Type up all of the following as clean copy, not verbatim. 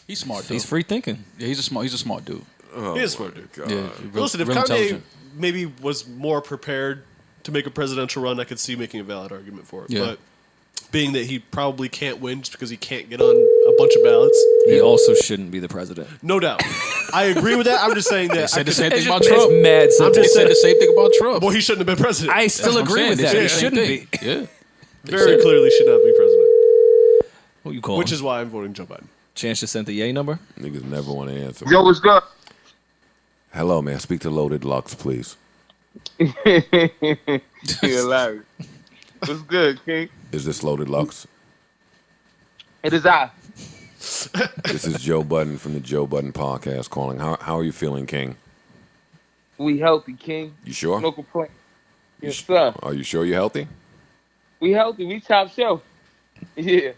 He's smart, dude. He's free thinking. Yeah, he's a smart dude. Oh, He is smart, dude. God. Yeah, Listen, if real Kanye intelligent. maybe was more prepared to make a presidential run, I could see making a valid argument for it. Yeah. But being that he probably can't win just because he can't get on a bunch of ballots, He also shouldn't be the president. no doubt. I agree with that. I'm just saying that. Said the I same could, thing about It's Trump. mad I'm simple. They just said saying- the same thing about Trump. well, he shouldn't have been president. I still That's what I'm agree saying. with They that. said He the same shouldn't thing. be. Yeah. Very clearly should not be president. Who you call Which him? is why I'm voting Joe Biden. Chance just sent the yay number. Niggas never want to answer. Yo, what's good? Hello, man. Speak to Loaded Lux, please. You're hilarious. What's good, King? Is this Loaded Lux? It is I. This is Joe Budden from the Joe Budden podcast calling. How are you feeling, King? We healthy, King. You sure? No complaint. Yes, sir. Are you sure you're healthy? We healthy. We top shelf. Yeah.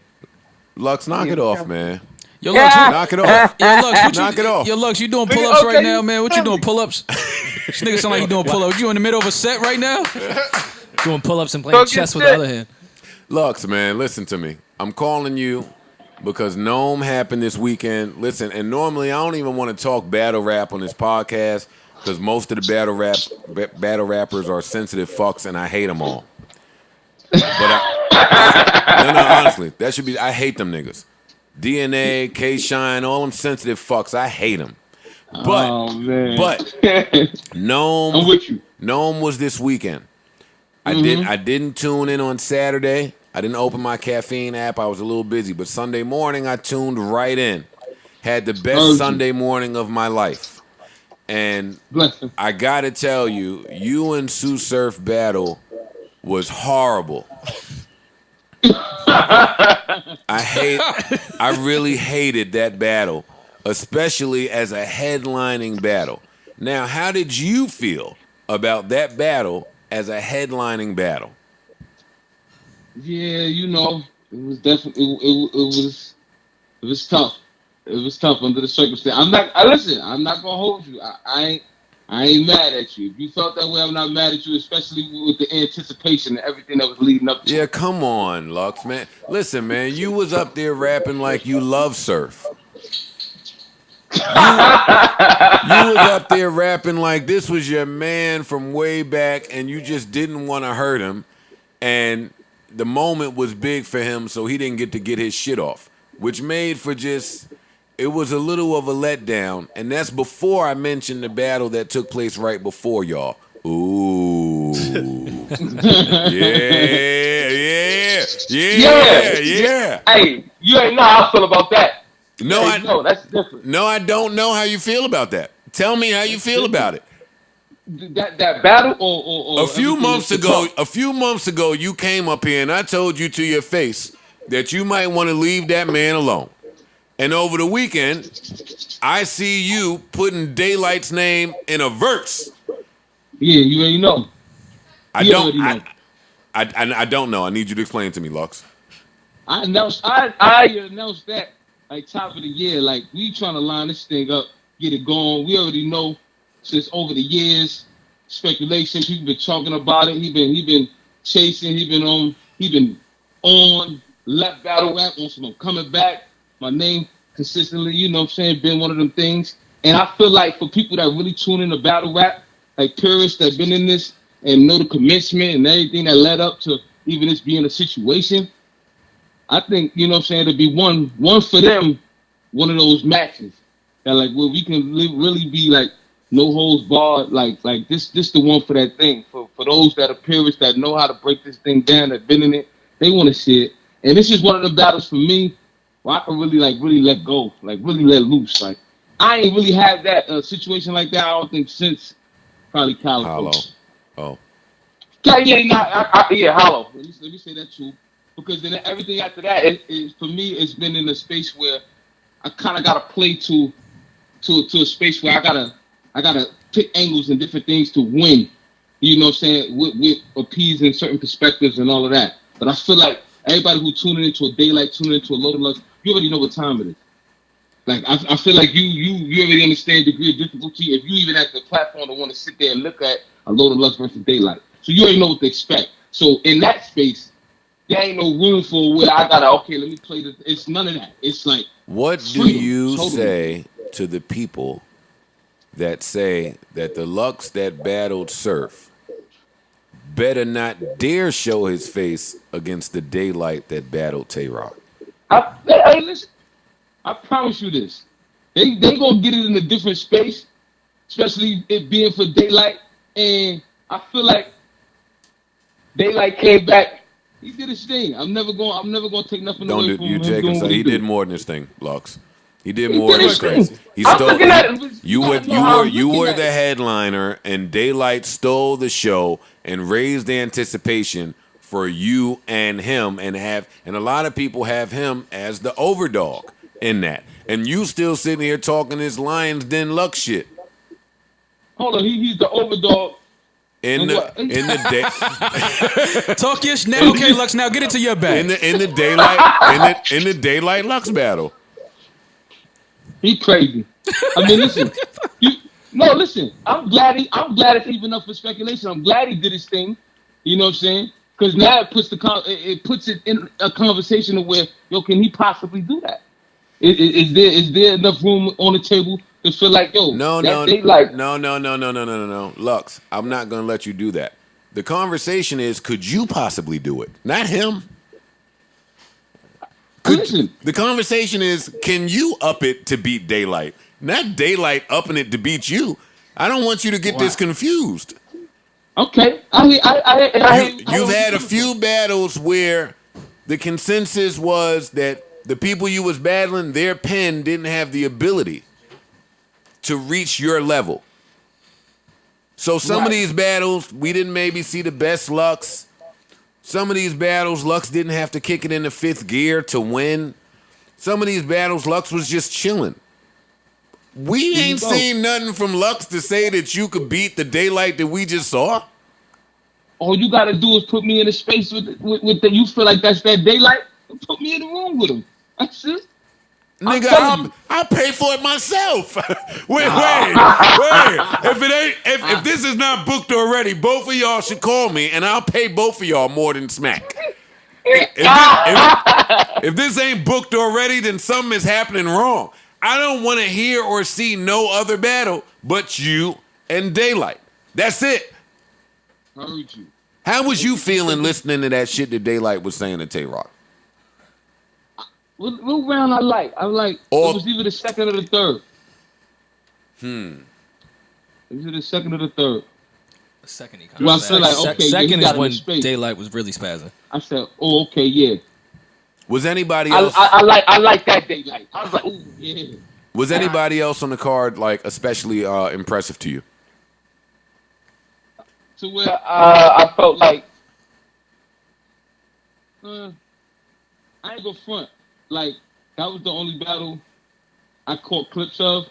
Lux, knock it off, man. Yo, Lux, Knock it off. Yo, Lux, what Knock it off. Yo, Lux, you doing pull-ups Okay, right now, man? What you doing, pull-ups? This nigga sound like you doing pull-ups. You in the middle of a set right now? Doing pull-ups and playing Talking chess with the shit. other hand. Lux, man, listen to me. I'm calling you because Gnome happened this weekend. Listen, and normally I don't even want to talk battle rap on this podcast because most of the battle rappers are sensitive fucks, and I hate them all. But no, honestly, that should be. I hate them niggas. DNA, K Shine, all them sensitive fucks. I hate them. But Oh, man. but Gnome, I'm with you. Gnome was this weekend. I didn't tune in on Saturday. I didn't open my caffeine app. I was a little busy. But Sunday morning, I tuned right in. Had the best Sunday morning of my life. And Bless him. I got to tell you, you and Sue Surf battle was horrible. I really hated that battle, especially as a headlining battle. Now, how did you feel about that battle as a headlining battle? Yeah, you know, it was definitely it was tough. It was tough under the circumstance. I'm not gonna hold you. I ain't mad at you. If you felt that way, I'm not mad at you, especially with the anticipation and everything that was leading up to Yeah, it. come on, Lux, man. Listen, man, you was up there rapping like you love surf. You was up there rapping like this was your man from way back, and you just didn't want to hurt him. And the moment was big for him, so he didn't get to get his shit off, which made for just, it was a little of a letdown. And that's before I mentioned the battle that took place right before y'all. Ooh. Yeah. Hey, you ain't know how I feel about that. No, No, that's different. No, I don't know how you feel about that. Tell me how you feel about it. That battle or A few everything months that's ago, you came up here and I told you to your face that you might want to leave that man alone. And over the weekend, I see you putting Daylyt's name in a verse. Yeah, you already know. I You don't. already know. I don't know. I need you to explain it to me, Lux. I announced that like top of the year. Like we trying to line this thing up, get it going. We already know since over the years, speculation. People been talking about it. He been chasing. He been on left battle rap on some coming back. My name consistently, you know what I'm saying, been one of them things. And I feel like for people that really tune in to battle rap, like purists that been in this and know the commencement and everything that led up to even this being a situation, I think, you know what I'm saying, to be one for them, one of those matches that like where we can really be like no holds barred, like this the one for that thing. For those that are purists that know how to break this thing down, that been in it, they want to see it. And this is one of the battles for me where I can really let go, like really let loose. Like I ain't really had that situation like that, I don't think, since probably college. Hollow. Oh. Yeah, hollow. Let me say that too. Because then everything after that, for me, it's been in a space where I kind of got to play to a space where I gotta pick angles and different things to win. You know what I'm saying? With appeasing certain perspectives and all of that. But I feel like everybody who tuning into a Daylyt, tuning into a Loaded Lux, you already know what time it is. Like I feel like you already understand the degree of difficulty if you even have the platform to want to sit there and look at a Loaded Lux versus Daylyt. So you already know what to expect. So in that space, there ain't no room for where I gotta okay, let me play this. It's none of that. It's like What do freedom, you totally. say to the people that say that the Lux that battled Surf better not dare show his face against the Daylyt that battled Tay-Rock? Hey, listen, I promise you this. They gonna get it in a different space, especially it being for Daylyt. And I feel like Daylyt came back. He did his thing. I'm never gonna take nothing Don't away do, from you him take doing him. what He do. did more than this thing, Lux. He did He more did than his this thing. thing. He I'm stole. looking at it. You were You know how I'm you looking were at the it. headliner, and Daylyt stole the show and raised the anticipation for you and him, and a lot of people have him as the overdog in that, and you still sitting here talking this Lions Den Lux shit. Hold on, he's the overdog. In And the what? in the day Talk your now. Okay, Lux. Now get into your bag. in the Daylyt in the Daylyt Lux battle. He crazy. I mean, listen. Listen. I'm glad it's even up for speculation. I'm glad he did his thing. You know what I'm saying? Because now it puts it in a conversation of where, can he possibly do that? Is there enough room on the table to feel like, No. Lux, I'm not gonna let you do that. The conversation is, could you possibly do it? Not him. listen. The conversation is, can you up it to beat Daylyt? Not Daylyt upping it to beat you. I don't want you to get this confused. Okay, You've had a few battles where the consensus was that the people you was battling, their pen didn't have the ability to reach your level. So some of these battles, we didn't maybe see the best Lux. Some of these battles, Lux didn't have to kick it into fifth gear to win. Some of these battles, Lux was just chilling. We ain't seen nothing from Lux to say that you could beat the Daylyt that we just saw. All you gotta do is put me in a space with the. You feel like that's that Daylyt? Put me in the room with him. That's it. Nigga, I'll pay for it myself. wait. If this is not booked already, both of y'all should call me, and I'll pay both of y'all more than smack. If this ain't booked already, then something is happening wrong. I don't want to hear or see no other battle but you and Daylyt. That's it. I heard you. How was you feeling listening to that shit that Daylyt was saying to Tay-Rock? What round I like? It was either the second or the third. It was either the second or the third. The second he Well, I feel like, okay, second he is got when in space. Daylyt was really spazzing. I said, oh, okay, yeah. Was anybody else? I like that Daylyt. I was like, ooh, yeah. Was anybody else on the card like especially impressive to you? To where I felt like, I ain't go front. Like, that was the only battle I caught clips of.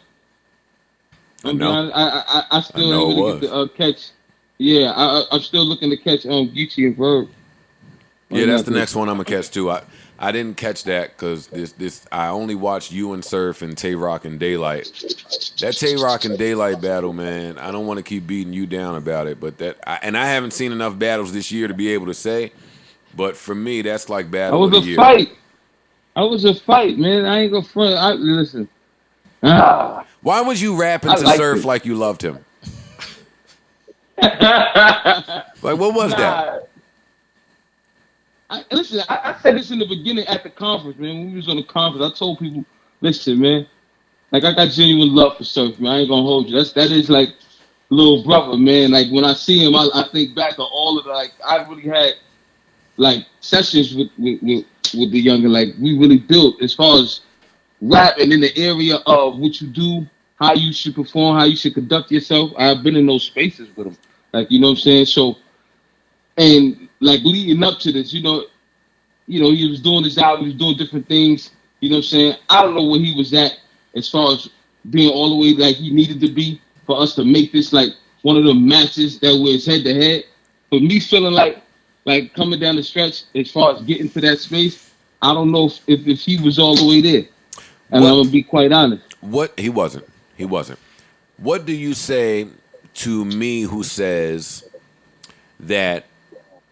I know. I still I know ain't really it get to catch. Yeah, I'm still looking to catch Geechee and Verb. Yeah, that's the next one I'm gonna catch too. I didn't catch that because this I only watched you and Surf and Tay-Rock and Daylyt. That Tay-Rock and Daylyt battle, man. I don't want to keep beating you down about it, but I haven't seen enough battles this year to be able to say. But for me, that's like battle of the year. I was a fight, man. I ain't gonna front. Listen. Why was you rapping to Surf like you loved him? Like, what was that? Listen, I said this in the beginning at the conference, man. When we was on the conference, I told people, listen, man, like I got genuine love for Surf, man. I ain't gonna hold you. That is like little brother, man. Like when I see him, I think back on all of the, like I really had like sessions with the younger, like we really built as far as rapping in the area of what you do, how you should perform, how you should conduct yourself. I've been in those spaces with him, like, you know what I'm saying? So, and like leading up to this, you know, he was doing his album, he was doing different things, you know what I'm saying? I don't know where he was at as far as being all the way like he needed to be for us to make this like one of the matches that was head to head. But me feeling like coming down the stretch as far as getting to that space, I don't know if he was all the way there. And I'm gonna be quite honest. He wasn't. What do you say to me who says that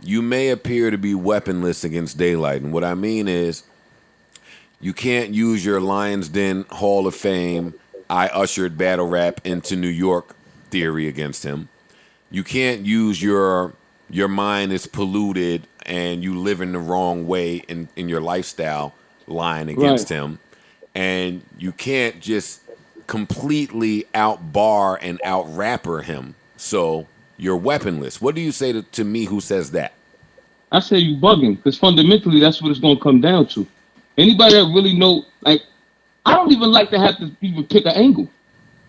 you may appear to be weaponless against Daylyt. And what I mean is, you can't use your Lions Den Hall of Fame, I ushered battle rap into New York theory against him. You can't use your mind is polluted and you live in the wrong way in your lifestyle line against him. And you can't just completely out-bar and out-rapper him. So you're weaponless. What do you say to me who says that? I say you bugging, because fundamentally that's what it's going to come down to. Anybody that really know, like, I don't even like to have to even pick an angle.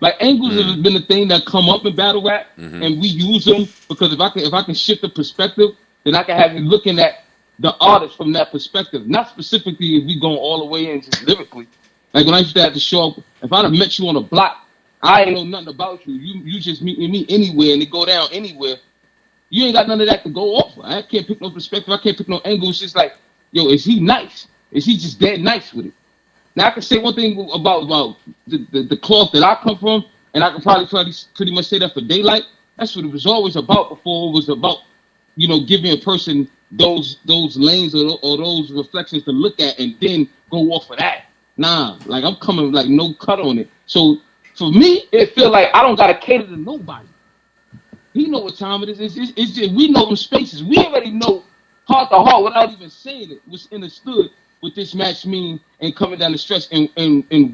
Like, angles have been a thing that come up in battle rap, and we use them because if I can shift the perspective, then I can have you looking at the artist from that perspective. Not specifically if we going all the way in just lyrically. Like, when I used to have to show up, if I'd have met you on a block, I ain't know nothing about you. You just meet me anywhere and it go down anywhere. You ain't got none of that to go off. I can't pick no perspective. I can't pick no angle. It's just like, yo, is he nice? Is he just dead nice with it? Now, I can say one thing about the cloth that I come from, and I can probably pretty much say that for Daylyt. That's what it was always about before it was about, you know, giving a person those lanes or those reflections to look at and then go off of that. Nah, like I'm coming like no cut on it. So for me, it feel like I don't got to cater to nobody. He know what time it is. It's just, we know them spaces. We already know heart to heart without even saying it was understood what this match mean and coming down the stretch and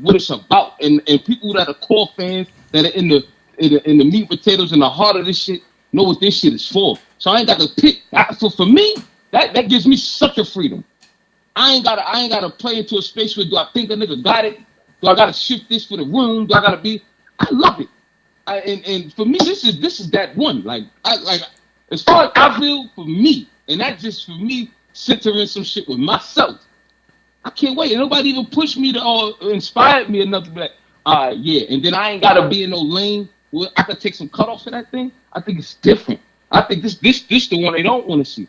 what it's about. And people that are core fans that are in the meat and potatoes and the heart of this shit know what this shit is for. So I ain't got to pick. So for me, that gives me such a freedom. I ain't gotta play into a space where do I think a nigga got it? Do I gotta shift this for the room? Do I gotta be? I love it. And for me, this is that one. Like as far as I feel for me, and that just for me centering some shit with myself. I can't wait. And nobody even pushed me to or inspired me enough to be like, yeah. And then I ain't gotta be in no lane where I could take some cut off of that thing. I think it's different. I think this the one they don't want to see.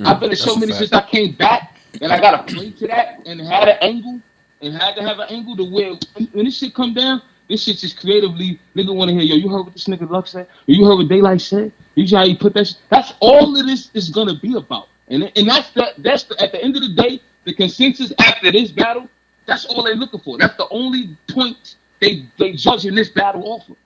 I've been to so many since I came back, and I gotta play to that and had an angle and had to have an angle to where when this shit come down, this shit just creatively nigga want to hear, yo, you heard what this nigga Lux said? You heard what Daylyt said? You see how he put that shit? That's all of this is gonna be about. And that's at the end of the day, the consensus after this battle, that's all they're looking for. That's the only point they judging this battle off of.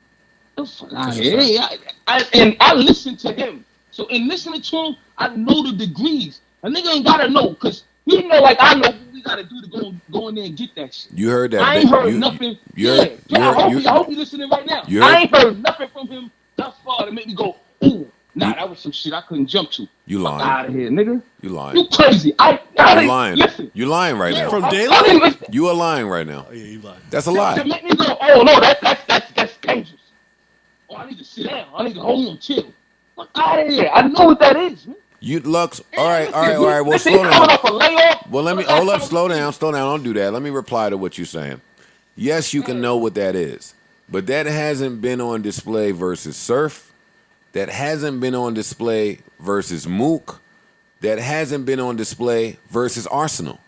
I listen to him. So in listening to him, I know the degrees. A nigga ain't gotta know, cause he know like I know what we gotta do to go in there and get that shit. You heard that? I ain't heard nothing. I hope you listening right now. I ain't heard nothing from him thus far to make me go, ooh. Nah, that was some shit I couldn't jump to. You lying. Out of here, nigga. You lying. You crazy. You lying. Listen. You lying right now. From Daylyt? You are lying right now. Oh, yeah, you lying. That's a lie. To make me go, oh, no, that's dangerous. Oh, I need to sit down. I need to hold on, chill. Fuck out of here. I know what that is, man. You Lux. All right. Well, slow down. Well, let me hold up. Slow down. Don't do that. Let me reply to what you're saying. Yes, you can know what that is, but that hasn't been on display versus Surf. That hasn't been on display versus Mook. That hasn't been on display versus Arsenal.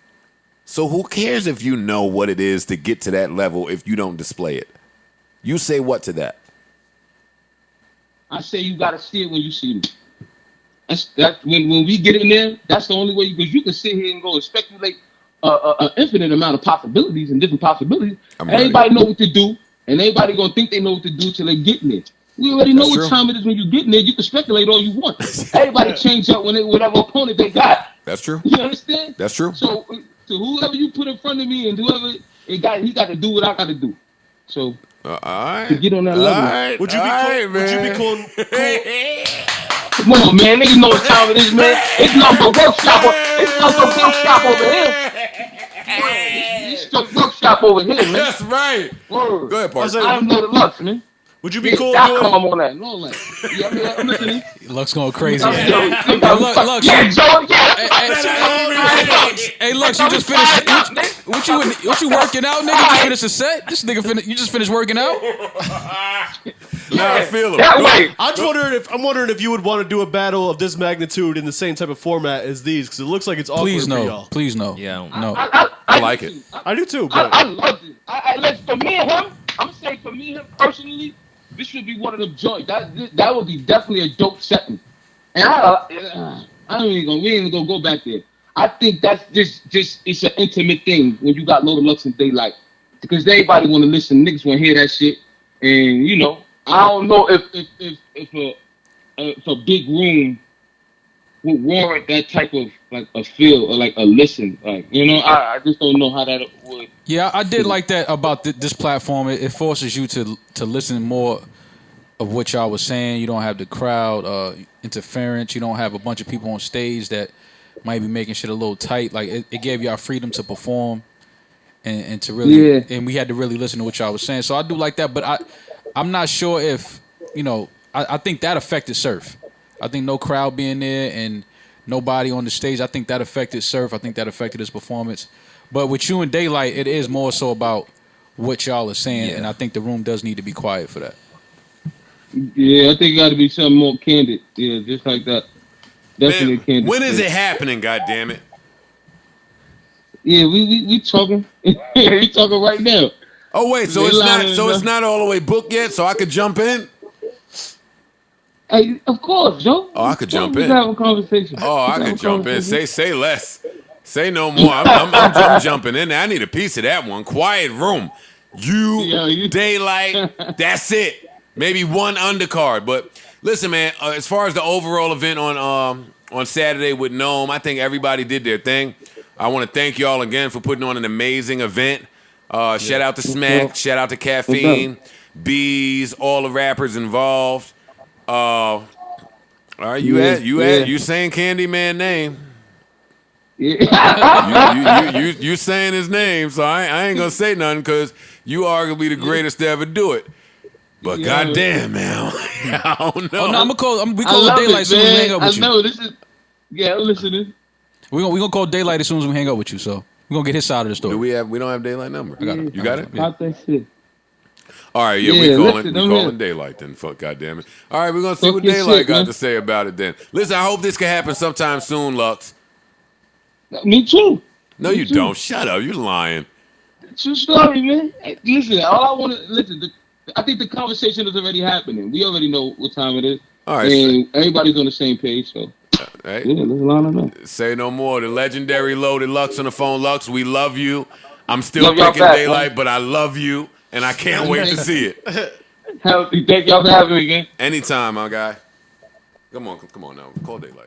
So who cares if you know what it is to get to that level if you don't display it? You say what to that? I say you gotta see it when you see me. That's when we get in there. That's the only way, because you can sit here and go and speculate an infinite amount of possibilities and different possibilities. Everybody know what to do, and everybody gonna think they know what to do till they get in there. We already know what time it is when you get in there. You can speculate all you want. Everybody change up whatever opponent they got. That's true. You understand? That's true. So to whoever you put in front of me and whoever he got to do what I got to do. So all right. To get on that level. Right. Would you be cool? Come on, man. Niggas know what time it is, man. It's not the workshop. It's not the workshop over here. It's the workshop over here, man. That's right. Word. Go ahead, Park. I know the Lux, man. Would you be cool? Come on that. No, like. Yeah, I'm listening. Lux going crazy. Lux. Hey, Lux, you just finished. What you working out, nigga? You just finished a set? This nigga you just finished working out? Nah, I feel him. I'm wondering if you would want to do a battle of this magnitude in the same type of format as these, because it looks like it's awkward for y'all. Please no. Yeah, no. I like it. I do too. But I love it. For me and him, I'm saying for me and him personally, this should be one of them joints. That would be definitely a dope setting. And I We ain't gonna go back there. I think that's just it's an intimate thing when you got Loaded Lux and Daylyt, because everybody want to listen. Niggas want to hear that shit, and you know, I don't know if a big room would warrant that type of like a feel or like a listen. Like, you know, I just don't know how that would. Yeah, I did like that about this platform. It forces you to listen more of what y'all was saying. You don't have the crowd interference. You don't have a bunch of people on stage that might be making shit a little tight. Like it gave y'all freedom to perform and to really and we had to really listen to what y'all was saying. So I do like that, but I'm not sure if, you know, I think that affected Surf. I think no crowd being there and nobody on the stage, I think that affected Surf. I think that affected his performance. But with you and Daylyt, it is more so about what y'all are saying, and I think the room does need to be quiet for that. Yeah, I think it got to be something more candid. Yeah, just like that. Definitely Man, candid. when is it happening, goddammit? Yeah, we talking. We talking right now. Oh wait, so it's not all the way booked yet, so I could jump in? Hey, of course, Joe. Oh, I could jump in. We can have a conversation. Oh, I could jump in. Say less. Say no more. I'm jumping in there. I need a piece of that one. Quiet room. You Daylyt. That's it. Maybe one undercard. But listen, man. As far as the overall event on Saturday with Gnome, I think everybody did their thing. I want to thank y'all again for putting on an amazing event. Shout out to Smack. Shout out to Caffeine, Bees, all the rappers involved. All right, you saying Candyman name? Yeah. you saying his name, so I ain't gonna say nothing because you arguably the greatest to ever do it. But goddamn, man, I don't know. Oh no, we call it Daylyt as soon as we hang up with you. I know this is. Yeah, I'm listening. We gonna call Daylyt as soon as we hang up with you. So we're gonna get his side of the story. We don't have Daylyt number. I got it. You got it? Pop that shit. All right, we calling Daylyt then. Fuck, goddamn it. All right, we're gonna see what Daylyt got to say about it then. Listen, I hope this can happen sometime soon, Lux. Me too. No, you don't. Shut up. You lying. True story, man. Hey, listen, all I want to listen. I think the conversation is already happening. We already know what time it is. All right, and everybody's on the same page. So, right. Yeah, let's line it up. Say no more. The legendary Loaded Lux on the phone. Lux, we love you. I'm still picking Daylyt, but I love you, and I can't wait to see it. Thank y'all for having me again. Anytime, my guy. Come on now. Call Daylyt, man.